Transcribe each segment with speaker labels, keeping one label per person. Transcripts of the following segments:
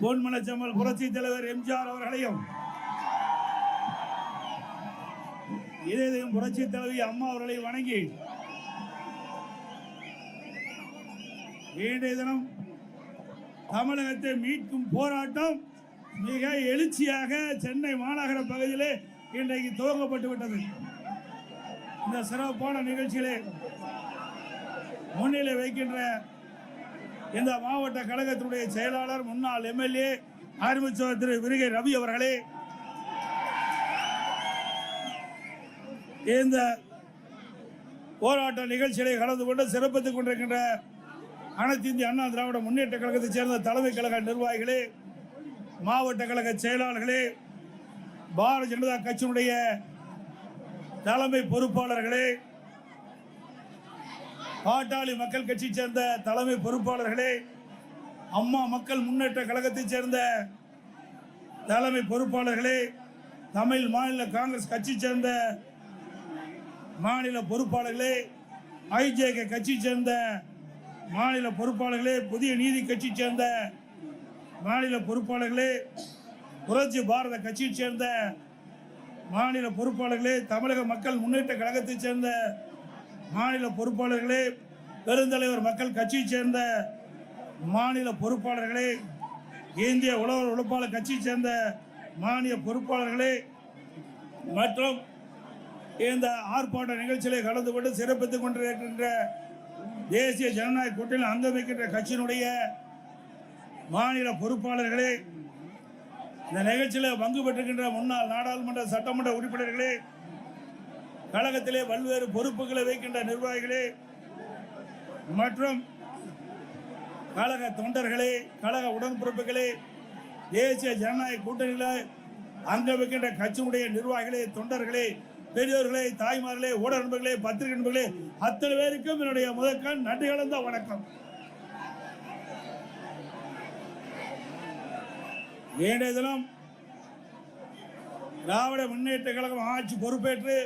Speaker 1: பொன்மனச்செம்மல் புரட்சி தலைவர் எம்ஜிஆர் அவர்களையும் இதயம் புரட்சி தலைவி அம்மா அவர்களை வணங்கி இன்றைய தினம் தமிழகத்தை மீட்கும் போராட்டம் மிக எழுச்சியாக சென்னை மாநகர பகுதியிலே இன்றைக்கு துவங்கப்பட்டு விட்டது. இந்த சிறப்பான நிகழ்ச்சியிலே முன்னிலை வைக்கின்ற இந்த மாவட்ட கழகத்தினுடைய செயலாளர் முன்னாள் எம்எல்ஏ ஆர்மிச்சவர் திரு விருகை ரவி அவர்களே, இந்த போராட்ட நிகழ்ச்சிகளை கலந்து கொண்டு சிறப்பித்துக் கொண்டிருக்கின்ற அனைத்து இந்திய அண்ணா திராவிட முன்னேற்ற கழகத்தைச் சேர்ந்த தலைமை கழக நிர்வாகிகளே, மாவட்ட கழக செயலாளர்களே, பாரதிய ஜனதா கட்சியினுடைய தலைமை பொறுப்பாளர்களே, பாட்டாளி மக்கள் கட்சியை சேர்ந்த தலைமை பொறுப்பாளர்களே, அம்மா மக்கள் முன்னேற்ற கழகத்தைச் சேர்ந்த தலைமை பொறுப்பாளர்களே, தமிழ் மாநில காங்கிரஸ் கட்சியை சேர்ந்த மாநில பொறுப்பாளர்களே, ஐஜேகே கட்சியை சேர்ந்த மாநில பொறுப்பாளர்களே, புதிய நீதி கட்சியை சேர்ந்த மாநில பொறுப்பாளர்களே, புரட்சி பாரத கட்சியை சேர்ந்த மாநில பொறுப்பாளர்களே, தமிழக மக்கள் முன்னேற்ற கழகத்தைச் சேர்ந்த மாநில பொறுப்பாளர்களே, பெருந்தலைவர் மக்கள் கட்சியை சேர்ந்த மாநில பொறுப்பாளர்களே, இந்திய உழவர் உழைப்பாளர் கட்சியை சேர்ந்த மாநில பொறுப்பாளர்களே மற்றும் இந்த ஆர்ப்பாட்ட நிகழ்ச்சிகளை கலந்து கொண்டு சிறப்பித்துக் கொண்டிருக்கின்ற தேசிய ஜனநாயக கூட்டணியில் அங்கமிக்கின்ற கட்சியினுடைய மாநில பொறுப்பாளர்களே, இந்த நிகழ்ச்சியில் பங்கு பெற்றிருக்கின்ற முன்னாள் நாடாளுமன்ற சட்டமன்ற உறுப்பினர்களே, கழகத்திலே பல்வேறு பொறுப்புகளை வைக்கின்ற நிர்வாகிகளே மற்றும் கழக தொண்டர்களே, கழக உடன்பிறப்புகளே, தேசிய ஜனநாயக கூட்டணியில் அங்க வைக்கின்ற கட்சியினுடைய நிர்வாகிகளே, தொண்டர்களே, பெரியோர்களே, தாய்மார்களே, ஊடக நண்பர்களே, பத்திரிகை நண்பர்களே, அத்தனை பேருக்கும் என்னுடைய முதற்கண் நன்றி கலந்த வணக்கம். இன்றைய தினம் திராவிட முன்னேற்ற கழகம் ஆட்சி பொறுப்பேற்று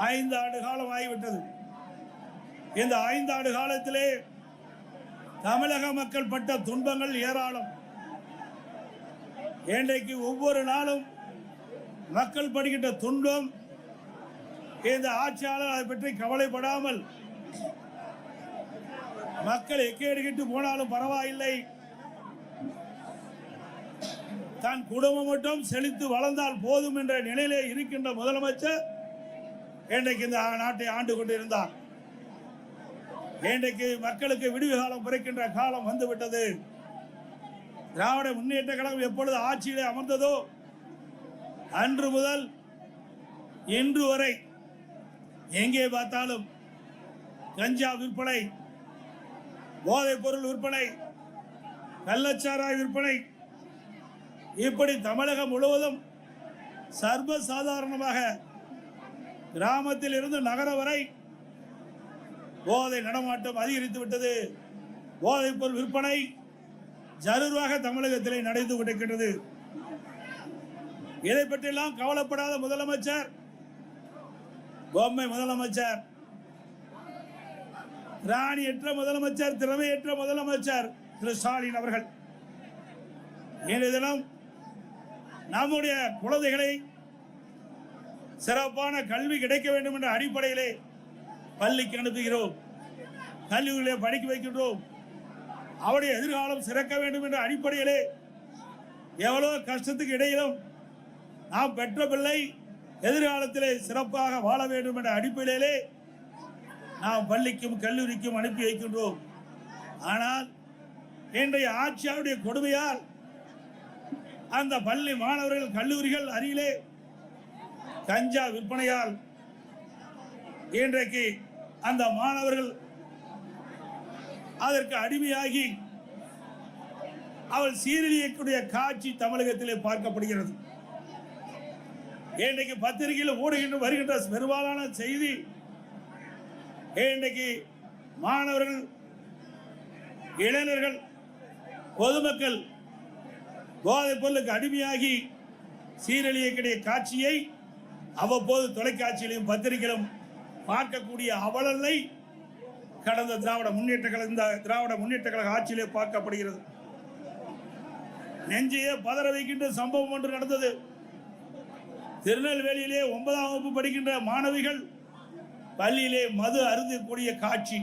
Speaker 1: 5 ஆண்டு காலம் ஆகிவிட்டது. இந்த 5 ஆண்டு காலத்திலே தமிழக மக்கள் பட்ட துன்பங்கள் ஏராளம். இன்றைக்கு ஒவ்வொரு நாளும் மக்கள் படுகின்ற துன்பம், இந்த ஆட்சியாளர் அதை பற்றி கவலைப்படாமல் மக்கள் எக்கேடுகிட்டு போனாலும் பரவாயில்லை, தன் குடும்பம் மட்டும் செழித்து வளர்ந்தால் போதும் என்ற நிலையிலே இருக்கின்ற முதலமைச்சர் இன்றைக்கு இந்த நாட்டை ஆண்டு கொண்டிருந்தார். இன்றைக்கு மக்களுக்கு விடுவி காலம் பிறக்கின்ற காலம் வந்துவிட்டது. திராவிட முன்னேற்ற கழகம் எப்பொழுது ஆட்சியிலே அமர்ந்ததோ அன்று முதல் இன்று வரை எங்கே பார்த்தாலும் கஞ்சா விற்பனை, போதைப் பொருள் விற்பனை, கள்ளச்சாராய விற்பனை, இப்படி தமிழகம் முழுவதும் சர்வசாதாரணமாக கிராமத்தில் இருந்து நகரம் வரை போதை நடமாட்டம் அதிகரித்து விட்டது. போதைப் பொருள் விற்பனை ஜரூராக தமிழகத்திலே நடந்து கொண்டிருக்கிறது. இதை பற்றியெல்லாம் கவலைப்படாத முதலமைச்சர், பொம்மை முதலமைச்சர், ராணியற்ற முதலமைச்சர், திறமையற்ற முதலமைச்சர் திரு ஸ்டாலின் அவர்கள் இன்றைய தினம் நம்முடைய குழந்தைகளை சிறப்பான கல்வி கிடைக்க வேண்டும் என்ற அடிப்படையிலே பள்ளிக்கு அனுப்புகிறோம், கல்லூரியிலே படிக்க வைக்கின்றோம். அவருடைய எதிர்காலம் சிறக்க வேண்டும் என்ற அடிப்படையிலே எவ்வளவு கஷ்டத்துக்கு இடையிலும் நாம் பெற்ற பிள்ளை எதிர்காலத்திலே சிறப்பாக வாழ வேண்டும் என்ற அடிப்படையிலே நாம் பள்ளிக்கும் கல்லூரிக்கும் அனுப்பி வைக்கின்றோம். ஆனால் இன்றைய ஆட்சியாளருடைய கொடுமையால் அந்த பள்ளி மாணவர்கள் கல்லூரிகள் அருகிலே கஞ்சா விற்பனையால் இன்றைக்கு அந்த மாணவர்கள் அதற்கு அடிமையாகி அவள் சீரழியக்கூடிய காட்சி தமிழகத்திலே பார்க்கப்படுகிறது. இன்றைக்கு பத்திரிகையில் ஓடுகின்ற வருகின்ற பெரும்பாலான செய்தி, இன்றைக்கு மாணவர்கள், இளைஞர்கள், பொதுமக்கள் போதைப் பொருளுக்கு அடிமையாகி சீரழியக்கூடிய காட்சியை அவ்வப்போது தொலைக்காட்சியிலும் பத்திரிகையிலும் பார்க்கக்கூடிய அவலங்களை கடந்த திராவிட முன்னேற்ற கழக ஆட்சியிலே பார்க்கப்படுகிறது. நெஞ்சையே பதற வைக்கின்ற சம்பவம் ஒன்று நடந்தது. திருநெல்வேலியிலே 9ஆம் வகுப்பு படிக்கின்ற மாணவிகள் பள்ளியிலே மது அருந்தக்கூடிய காட்சி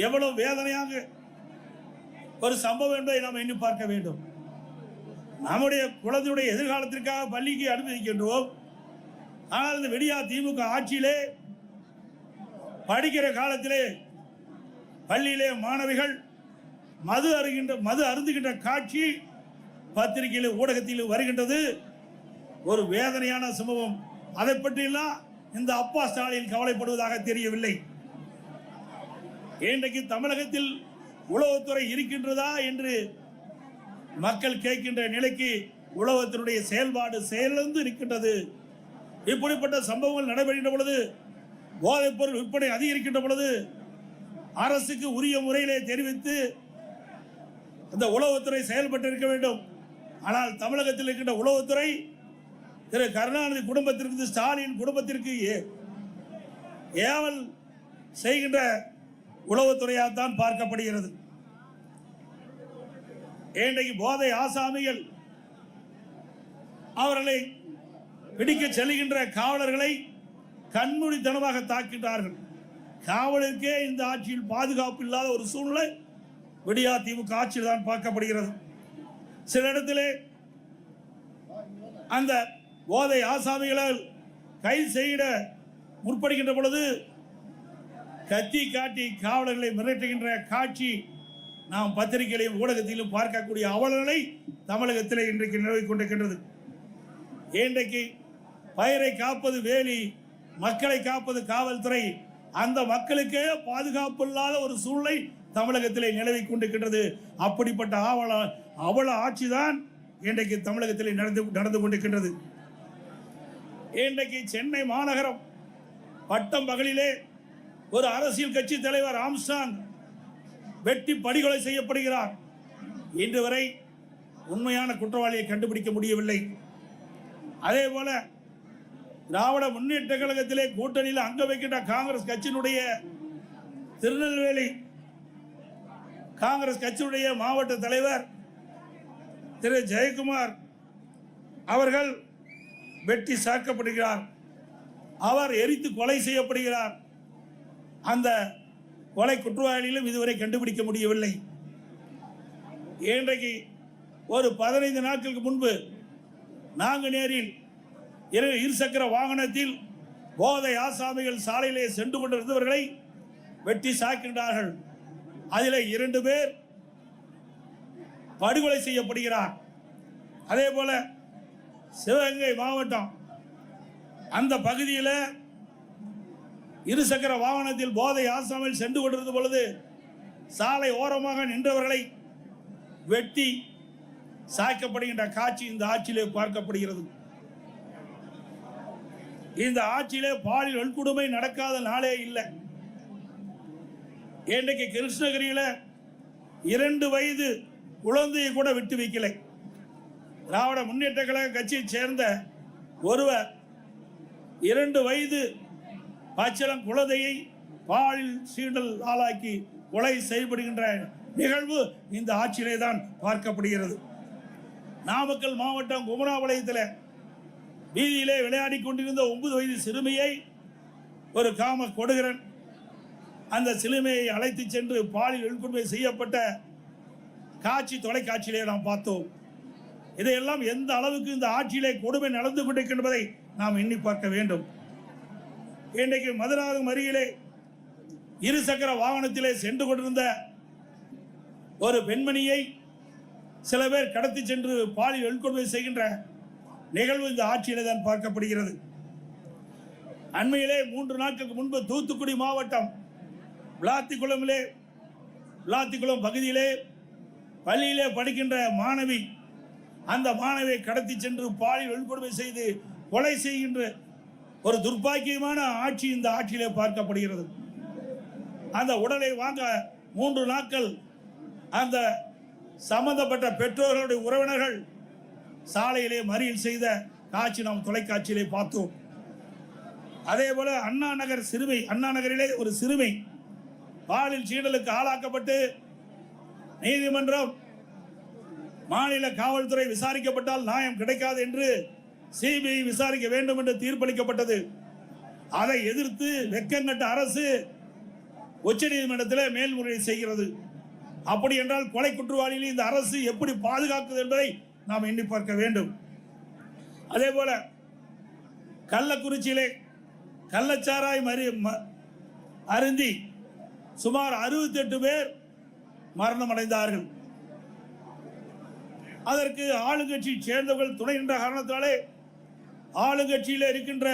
Speaker 1: எவ்வளவு வேதனையாக ஒரு சம்பவம் என்பதை நாம் எண்ணி பார்க்க வேண்டும். நம்முடைய குழந்தையுடைய எதிர்காலத்திற்காக பள்ளிக்கு அனுமதிக்கின்றோம். ஆனால் இந்த விடியா திமுக ஆட்சியிலே படிக்கிற காலத்திலே பள்ளியிலே மாணவிகள் மது அருந்துகின்ற காட்சி பத்திரிகையில் ஊடகத்தில் வருகின்றது. ஒரு வேதனையான சம்பவம். அதை பற்றியெல்லாம் இந்த அப்பா ஸ்டாலின் கவலைப்படுவதாக தெரியவில்லை. இன்றைக்கு தமிழகத்தில் உளவுத்துறை இருக்கின்றதா என்று மக்கள் கேட்கின்ற நிலைக்கு உளவுத்துறையுடைய செயல்பாடு செயலிழந்து இருக்கின்றது. இப்படிப்பட்ட சம்பவங்கள் நடைபெறுகின்ற பொழுது, போதைப் பொருள் விற்பனை அதிகரிக்கின்ற பொழுது அரசுக்கு உரிய முறையிலே தெரிவித்து அந்த உளவுத்துறை செயல்பட்டு இருக்க வேண்டும். ஆனால் தமிழகத்தில் இருக்கின்ற உளவுத்துறை திரு கருணாநிதி குடும்பத்திற்கு, ஸ்டாலின் குடும்பத்திற்கு ஏவல் செய்கின்ற உளவுத்துறையாகத்தான் பார்க்கப்படுகிறது. இன்றைக்கு போதை ஆசாமிகள் அவர்களை பிடிக்க செல்கின்ற காவலர்களை கண்மூடித்தனமாக தாக்கின்றார்கள். காவலருக்கே இந்த ஆட்சியில் பாதுகாப்பு இல்லாத ஒரு சூழ்நிலை விடியா திமுக ஆட்சியில் தான் பார்க்கப்படுகிறது. சில இடத்திலே அந்த போதை ஆசாமிகளால் கைது செய்ய முற்படுகின்ற பொழுது கத்தி காட்டி காவலர்களை மிரட்டுகின்ற காட்சி நாம் பத்திரிகையிலும் ஊடகத்திலும் பார்க்கக்கூடிய அவலங்களை தமிழகத்தில் இன்றைக்கு நிலவிக் கொண்டிருக்கின்றது. இன்றைக்கு பயிரை காப்பது வேலி, மக்களை காப்பது காவல்துறை. அந்த மக்களுக்கே பாதுகாப்பு இல்லாத ஒரு சூழ்நிலை தமிழகத்தில் நிலவிக் கொண்டிருக்கின்றது. அப்படிப்பட்ட அவல ஆட்சிதான் இன்றைக்கு தமிழகத்தில் நடந்து கொண்டிருக்கின்றது. இன்றைக்கு சென்னை மாநகரம் பட்டம் பகலிலே ஒரு அரசியல் கட்சி தலைவர் ஆம்ஸ்ட்ராங் வெட்டி படுகொலை செய்யப்படுகிறார். இன்று வரை உண்மையான குற்றவாளியை கண்டுபிடிக்க முடியவில்லை. அதே போல திராவிட முன்னேற்ற கழகத்திலே கூட்டணியில் அங்க வைக்கின்ற காங்கிரஸ் கட்சியினுடைய திருநெல்வேலி காங்கிரஸ் கட்சியுடைய மாவட்ட தலைவர் திரு ஜெயக்குமார் அவர்கள் வெட்டி சாக்கப்படுகிறார். அவர் எரித்து கொலை செய்யப்படுகிறார். அந்த கொலை குற்றவாளிகளும் இதுவரை கண்டுபிடிக்க முடியவில்லை. இன்றைக்கு ஒரு 15 நாட்களுக்கு முன்பு நாங்குநேரில் இருசக்கர வாகனத்தில் போதை ஆசாமிகள் சாலையிலே சென்று கொண்டிருந்தவர்களை வெட்டி சாக்கின்றார்கள். அதில் 2 பேர் படுகொலை செய்யப்படுகிறார். அதே போல சிவகங்கை மாவட்டம் அந்த பகுதியில் இருசக்கர வாகனத்தில் போதை ஆசாமிகள் சென்று கொண்டிருந்த பொழுது சாலை ஓரமாக நின்றவர்களை வெட்டி சாய்க்கப்படுகின்ற காட்சி இந்த ஆட்சியிலே பார்க்கப்படுகிறது. இந்த ஆட்சியிலே பாலியல் வன்கொடுமை நடக்காத நாளே இல்லை. இன்றைக்கு கிருஷ்ணகிரியில் 2 வயது குழந்தையை கூட விட்டு வைக்கலை. திராவிட முன்னேற்ற கழக கட்சியை சேர்ந்த ஒருவர் 2 வயது பச்சிளம் குழந்தையை பாலியல் சீண்டல் ஆளாக்கி கொலை செய்யப்படுகின்ற நிகழ்வு இந்த ஆட்சியிலே தான் பார்க்கப்படுகிறது. நாமக்கல் மாவட்டம் குமராபாளையத்தில் வீதியிலே விளையாடி கொண்டிருந்த 9 வயது சிறுமியை ஒரு காம கொடுகிறன் அந்த சிறுமியை அழைத்து சென்று பாலியல் வன்கொடுமை செய்யப்பட்ட காட்சி தொலைக்காட்சியிலே நாம் பார்த்தோம். இதையெல்லாம் எந்த அளவுக்கு இந்த ஆட்சியிலே கொடுமை நடந்து கொண்டிருக்கின்றதை நாம் எண்ணி பார்க்க வேண்டும். இன்றைக்கு மதுராந்தகம் அருகிலே இருசக்கர வாகனத்திலே சென்று கொண்டிருந்த ஒரு பெண்மணியை சில பேர் கடத்தி சென்று பாலியல் வன்கொடுமை செய்கின்ற நிகழ்வு இந்த ஆட்சியிலே தான் பார்க்கப்படுகிறது. அண்மையிலே 3 நாட்களுக்கு முன்பு தூத்துக்குடி மாவட்டம் விளாத்திக்குளம் பகுதியிலே பள்ளியிலே படிக்கின்ற மாணவி, அந்த மாணவியை கடத்தி சென்று பாலியல் வன்கொடுமை செய்து கொலை செய்கின்ற ஒரு துர்பாக்கியமான ஆட்சி இந்த ஆட்சியிலே பார்க்கப்படுகிறது. அந்த உடலை வாங்க 3 நாட்கள் அந்த சம்பந்தப்பட்ட பெற்றோர்களுடைய உறவினர்கள் சாலையிலே மறியல் செய்த காட்சி நாம் தொலைக்காட்சியிலே பார்த்தோம். அதே போல அண்ணா நகரிலே ஒரு சிறுமி பாலியல் சீண்டலுக்கு ஆளாக்கப்பட்டு நீதிமன்றம் மாநில காவல்துறை விசாரிக்கப்பட்டால் நியாயம் கிடைக்காது என்று சிபிஐ விசாரிக்க வேண்டும் என்று தீர்ப்பளிக்கப்பட்டது. அதை எதிர்த்து வெக்கங்கட்ட அரசு உச்சநீதிமன்றத்தில் மேல்முறையீடு செய்கிறது. அப்படி என்றால் கொலை குற்றவாளிகளை இந்த அரசு எப்படி பாதுகாக்குது என்பதை நாம் எண்ணி பார்க்க வேண்டும். அதே போல கள்ளக்குறிச்சியிலே கள்ளச்சாராய் அருந்தி சுமார் 68 பேர் மரணம் அடைந்தார்கள். அதற்கு ஆளுங்கட்சியை சேர்ந்தவர்கள் துணை நின்ற காரணத்தாலே ஆளுங்கட்சியில் இருக்கின்ற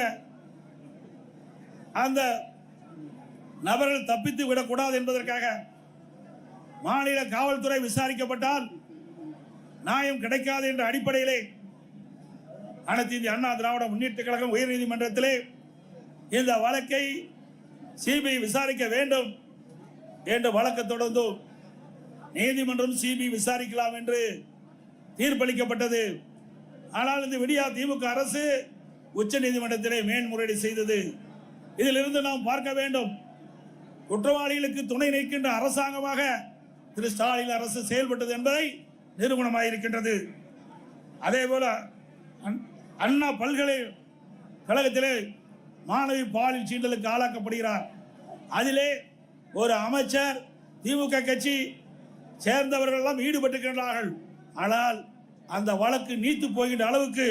Speaker 1: அந்த நபர்கள் தப்பித்து விடக்கூடாது என்பதற்காக மாநில காவல்துறை விசாரிக்கப்பட்டால் நியாயம் கிடைக்காது என்ற அடிப்படையிலே அனைத்து இந்திய அண்ணா திராவிட முன்னேற்ற கழகம் உயர்நீதிமன்றத்திலே இந்த வழக்கை சிபிஐ விசாரிக்க வேண்டும் என்று வழக்கு தொடர்ந்தும் நீதிமன்றம் சிபிஐ விசாரிக்கலாம் என்று தீர்ப்பளிக்கப்பட்டது. ஆனால் இந்த விடியா திமுக அரசு உச்ச நீதிமன்றத்திலே மேல்முறையீடு செய்தது. இதிலிருந்து நாம் பார்க்க வேண்டும், குற்றவாளிகளுக்கு துணை நிற்கின்ற அரசாங்கமாக திரு ஸ்டாலின் அரசு செயல்பட்டது என்பதை நிரூபணமாயிருக்கின்றது. அதே போல அண்ணா பல்கலைக்கழகத்திலே மாணவி பாலியல் சீண்டலுக்கு ஆளாக்கப்படுகிறார். அதிலே ஒரு அமைச்சர் திமுக கட்சி சேர்ந்தவர்கள் எல்லாம் ஈடுபட்டிருக்கின்றார்கள். ஆனால் அந்த வழக்கு நீத்து போகின்ற அளவுக்கு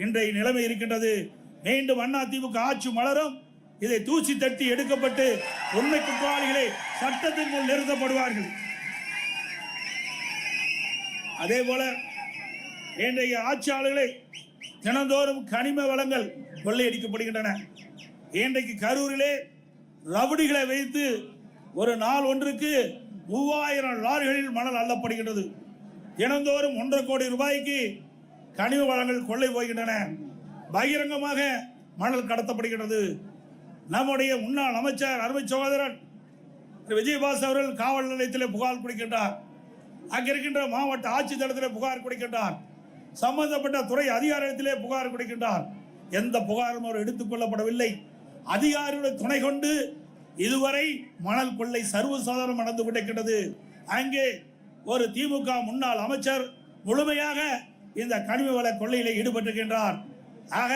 Speaker 1: இன்றைய நிலைமை இருக்கின்றது. மீண்டும் அண்ணா திமுக ஆட்சி மலரும், இதை தூசி தட்டி எடுக்கப்பட்டு உண்மை குற்றவாளிகளை சட்டத்தின் முன் நிறுத்தப்படுவார்கள். அதே போல இன்றைய ஆட்சியாளர்களை தினந்தோறும் கனிம வளங்கள் கொள்ளையடிக்கப்படுகின்றன. இன்றைக்கு கரூரிலே ரவுடிகளை வைத்து ஒரு நாள் ஒன்றுக்கு 3000 லாரிகளில் மணல் அள்ளப்படுகின்றது. தினந்தோறும் 1.5 கோடி ரூபாய்க்கு கனிம வளங்கள் கொள்ளை போகின்றன. பகிரங்கமாக மணல் கடத்தப்படுகிறது. நம்முடைய முன்னாள் அமைச்சர் அருமை சகோதரன் விஜயபாஸ் அவர்கள் காவல் நிலையத்தில் புகார் கொடுக்கின்றார். அங்கிருக்கின்ற மாவட்ட ஆட்சித்தலைவரிடத்தில் புகார் கொடுக்கின்றார். சம்பந்தப்பட்ட துறை அதிகாரத்திலே புகார் கொடுக்கின்றார். எந்த புகாரும் அவர் எடுத்துக் கொள்ளப்படவில்லை. அதிகாரிகளுடைய துணை கொண்டு இதுவரை மணல் கொள்ளை சர்வசாதாரணம் நடந்து கொண்டிருக்கிறது. அங்கே ஒரு திமுக முன்னாள் அமைச்சர் முழுமையாக இந்த கனிம வள கொள்ளையிலே ஈடுபட்டிருக்கின்றார். ஆக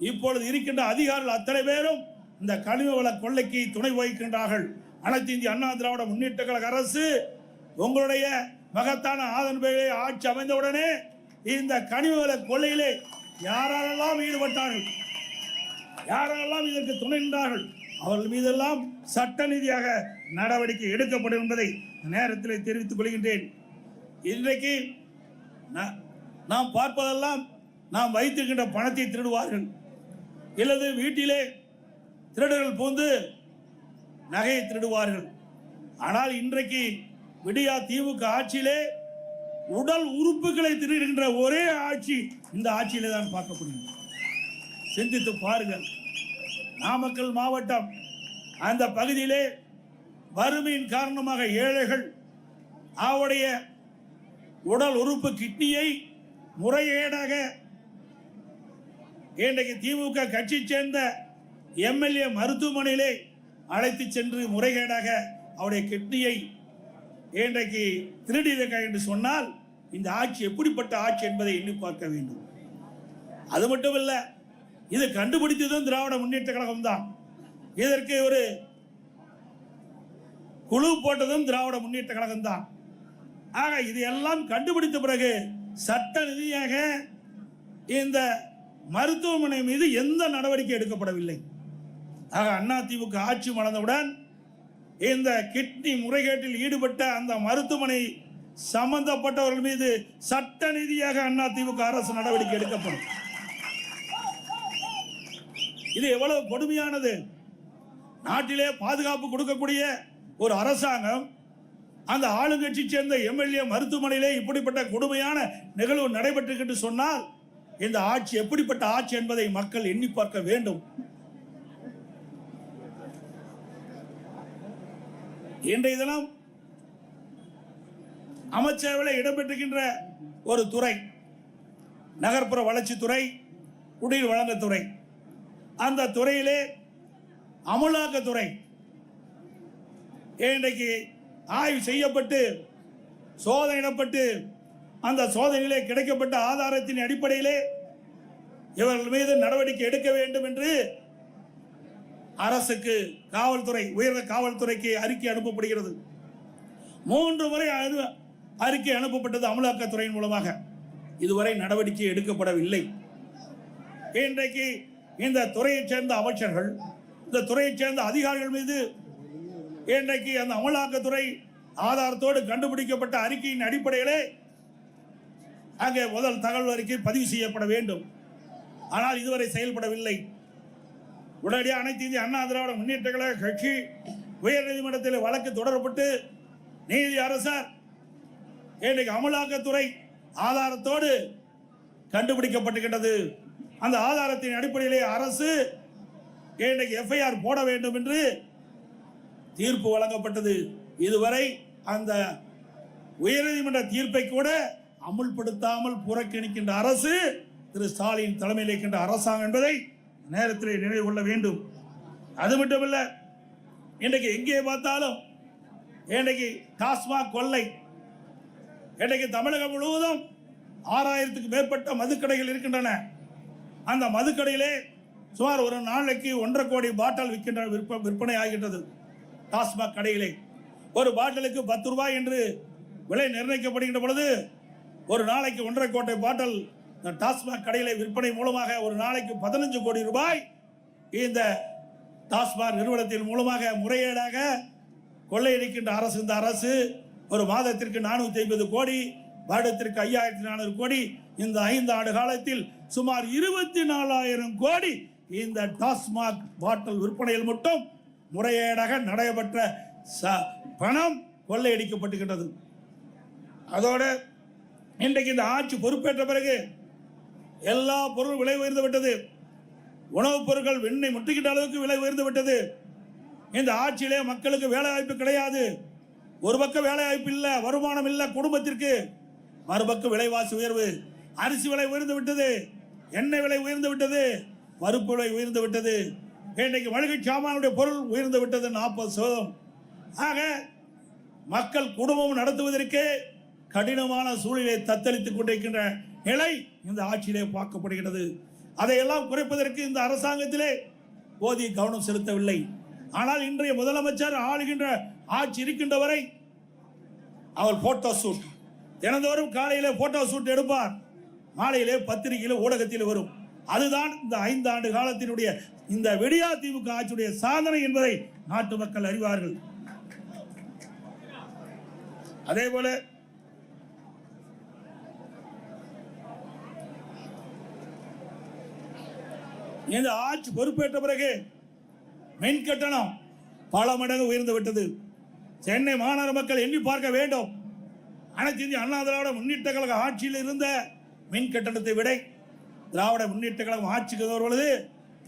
Speaker 1: இப்பொழுது இருக்கின்ற அதிகாரிகள் அத்தனை பேரும் இந்த கனிம வள கொள்ளைக்கு துணை வகிக்கின்றார்கள். அனைத்து இந்திய அண்ணா திராவிட முன்னேற்ற கழக அரசு உங்களுடைய மகத்தான ஆதரவை ஆட்சி அமைந்தவுடனே இந்த கனிம வள கொள்ளையிலே யாரெல்லாம் ஈடுபட்டார்கள், யாரெல்லாம் இதற்கு துணை நின்றார்கள், அவர்கள் மீதெல்லாம் சட்ட ரீதியாக நடவடிக்கை எடுக்கப்படும் என்பதை நேரத்தில் தெரிவித்துக் கொள்கின்றேன். இன்றைக்கு நாம் பார்ப்பதெல்லாம் நாம் வைத்திருக்கின்ற பணத்தை திருடுவார்கள், இல்லது வீட்டிலே திருடர்கள் புகுந்து நகையை திருடுவார்கள். ஆனால் இன்றைக்கு விடியா திமுக ஆட்சியிலே உடல் உறுப்புகளை திருடுகின்ற ஒரே ஆட்சி இந்த ஆட்சியிலே தான் பார்க்கப்படுகிறது. சிந்தித்து பாருங்கள். நாமக்கல் மாவட்டம் அந்த பகுதியிலே வறுமையின் காரணமாக ஏழைகள் அவருடைய உடல் உறுப்பு கிட்னியை முறைகேடாக இன்றைக்கு திமுக கட்சி சேர்ந்த எம்எல்ஏ மருத்துவமனையிலே அழைத்து சென்று முறைகேடாக அவருடைய கிட்னியை இன்றைக்கு திருடியிருக்க என்று சொன்னால் இந்த ஆட்சி எப்படிப்பட்ட ஆட்சி என்பதை எண்ணி பார்க்க வேண்டும். அது மட்டுமல்ல, இது கண்டுபிடித்ததும் திராவிட முன்னேற்ற கழகம் தான். இதற்கு ஒரு குழு போட்டதும் திராவிட முன்னேற்ற கழகம் தான். ஆக இதையெல்லாம் கண்டுபிடித்த பிறகு சட்ட ரீதியாக இந்த மருத்துவமனை மீது எந்த நடவடிக்கை எடுக்கப்படவில்லை. ஆக அதிமுக ஆட்சி மலர்ந்தவுடன் இந்த கிட்னி முறைகேட்டில் ஈடுபட்ட அந்த மருத்துவமனை சம்பந்தப்பட்டவர்கள் மீது சட்ட ரீதியாக அதிமுக அரசு நடவடிக்கை எடுக்கப்படும். இது எவ்வளவு கொடுமையானது. நாட்டிலே பாதுகாப்பு கொடுக்கக்கூடிய ஒரு அரசாங்கம் அந்த ஆளுங்கட்சி சேர்ந்த எம்எல்ஏ மருத்துவமனையிலே இப்படிப்பட்ட கொடுமையான நிகழ்வு நடைபெற்று சொன்னால் இந்த ஆட்சி எப்படிப்பட்ட ஆட்சி என்பதை மக்கள் எண்ணி பார்க்க வேண்டும். இன்றைய தினம் அமைச்சரவையில் இடம்பெற்றிருக்கின்ற ஒரு துறை நகர்ப்புற வளர்ச்சித்துறை, குடிநீர் வழங்கத்துறை. அந்த துறையிலே அமலாக்கத்துறை இன்றைக்கு ஆய்வு செய்யப்பட்டு சோதனையிடப்பட்டு அந்த சோதனையிலே கிடைக்கப்பட்ட ஆதாரத்தின் அடிப்படையிலே இவர்கள் மீது நடவடிக்கை எடுக்க வேண்டும் என்று அரசுக்கு காவல்துறை, உயர்ந்த காவல்துறைக்கு அறிக்கை அனுப்பப்படுகிறது. 3 முறை அறிக்கை அனுப்பப்பட்டது அமலாக்கத்துறையின் மூலமாக. இதுவரை நடவடிக்கை எடுக்கப்படவில்லை. இன்றைக்கு இந்த துறையைச் சேர்ந்த அமைச்சர்கள், இந்த துறையைச் சேர்ந்த அதிகாரிகள் மீது இன்றைக்கு அந்த அமலாக்கத்துறை ஆதாரத்தோடு கண்டுபிடிக்கப்பட்ட அறிக்கையின் அடிப்படையிலே அங்கே முதல் தகவல் அறிக்கை பதிவு செய்யப்பட வேண்டும். ஆனால் இதுவரை செயல்படவில்லை. உடனடியாக அனைத்து இந்திய அண்ணா திராவிட முன்னேற்ற கழக கட்சி உயர்நீதிமன்றத்தில் வழக்கு தொடரப்பட்டு நீதி அரசர் இன்றைக்கு அமலாக்கத்துறை ஆதாரத்தோடு கண்டுபிடிக்கப்பட்டுகின்றது. அந்த ஆதாரத்தின் அடிப்படையிலே அரசு இன்றைக்கு எஃப்ஐஆர் போட வேண்டும் என்று தீர்ப்பு வழங்கப்பட்டது. இதுவரை அந்த உயர்நீதிமன்ற தீர்ப்பை கூட அமுல்படுத்தாமல் புறக்கணிக்கின்ற அரசு திரு ஸ்டாலின் தலைமையில் இருக்கின்ற அரசாங்கம் என்பதை நேரத்தில் நினைவு கொள்ள வேண்டும். அது மட்டுமல்ல, இன்றைக்கு எங்கே பார்த்தாலும் இன்றைக்கு டாஸ்மாக் கொள்ளை, இன்றைக்கு தமிழகம் முழுவதும் 6000க்கு மேற்பட்ட மதுக்கடைகள் இருக்கின்றன. அந்த மதுக்கடையிலே சுமார் ஒரு நாளைக்கு 1.5 கோடி பாட்டில் விற்பனை ஆகின்றது. டாஸ்மாக் கடையிலே ஒரு பாட்டிலுக்கு 10 ரூபாய் என்று விலை நிர்ணயிக்கப்படுகின்ற பொழுது ஒரு நாளைக்கு 1.5 கோடி பாட்டில் டாஸ்மாக் கடையிலே விற்பனை மூலமாக ஒரு நாளைக்கு 15 கோடி ரூபாய் இந்த டாஸ்மாக் நிறுவனத்தின் மூலமாக முறையீடாக கொள்ளையடிக்கின்ற அரசு. இந்த அரசு ஒரு மாதத்திற்கு 450 கோடி, வருடத்திற்கு 5400 கோடி, இந்த 5 ஆண்டு காலத்தில் சுமார் 24,000 கோடி இந்த டாஸ்மாக் பாட்டில் விற்பனையில் மட்டும் முறையீடாக நடைபெற்ற பணம் கொள்ளையடிக்கப்பட்டுகின்றது. அதோடு இன்றைக்கு இந்த ஆட்சி பொறுப்பேற்ற பிறகு எல்லா பொருளும் விலை உயர்ந்து விட்டது. உணவுப் பொருட்கள் விண்ணை முட்டுகின்ற அளவுக்கு விலை உயர்ந்து விட்டது. இந்த ஆட்சியிலே மக்களுக்கு வேலை வாய்ப்பு கிடையாது. ஒரு பக்கம் வேலை வாய்ப்பு இல்லை, வருமானம் இல்லை குடும்பத்திற்கு, மறுபக்கம் விலைவாசி உயர்வு. அரிசி விலை உயர்ந்து விட்டது, எண்ணெய் விலை உயர்ந்து விட்டது, பருப்பு விலை உயர்ந்து விட்டது. இன்றைக்கு மளிகை சாமானுடைய பொருள் உயர்ந்து விட்டது 40%. ஆக மக்கள் குடும்பம் நடத்துவதற்கு கடினமான சூழலை தத்தளித்துக் கொண்டிருக்கின்ற நிலை இந்த ஆட்சியிலே பார்க்கப்படுகிறது. அதையெல்லாம் குறைப்பதற்கு இந்த அரசாங்கத்திலே போதிய கவனம் செலுத்தவில்லை. ஆனால் இன்றைய முதலமைச்சர் ஆளுகின்ற ஆட்சி இருக்கின்ற வரை அவர் போட்டோ ஷூட், தினந்தோறும் காலையிலே போட்டோ ஷூட் எடுப்பார், மாலையிலே பத்திரிகையில் ஊடகத்தில் வரும். அதுதான் இந்த 5 ஆண்டு காலத்தினுடைய இந்த விடியா திமுக ஆட்சியுடைய சாதனை என்பதை நாட்டு மக்கள் அறிவார்கள். அதே போல இந்த ஆட்சி பொறுப்பேற்ற பிறகு மின் கட்டணம் பல மடங்கு உயர்ந்து விட்டது. சென்னை மாநகர மக்கள் எண்ணி பார்க்க வேண்டும். அனைத்து இந்திய அண்ணா திராவிட முன்னேற்ற கழக ஆட்சியில் இருந்த மின் கட்டணத்தை விட திராவிட முன்னேற்ற கழகம் ஆட்சிக்கு வருவது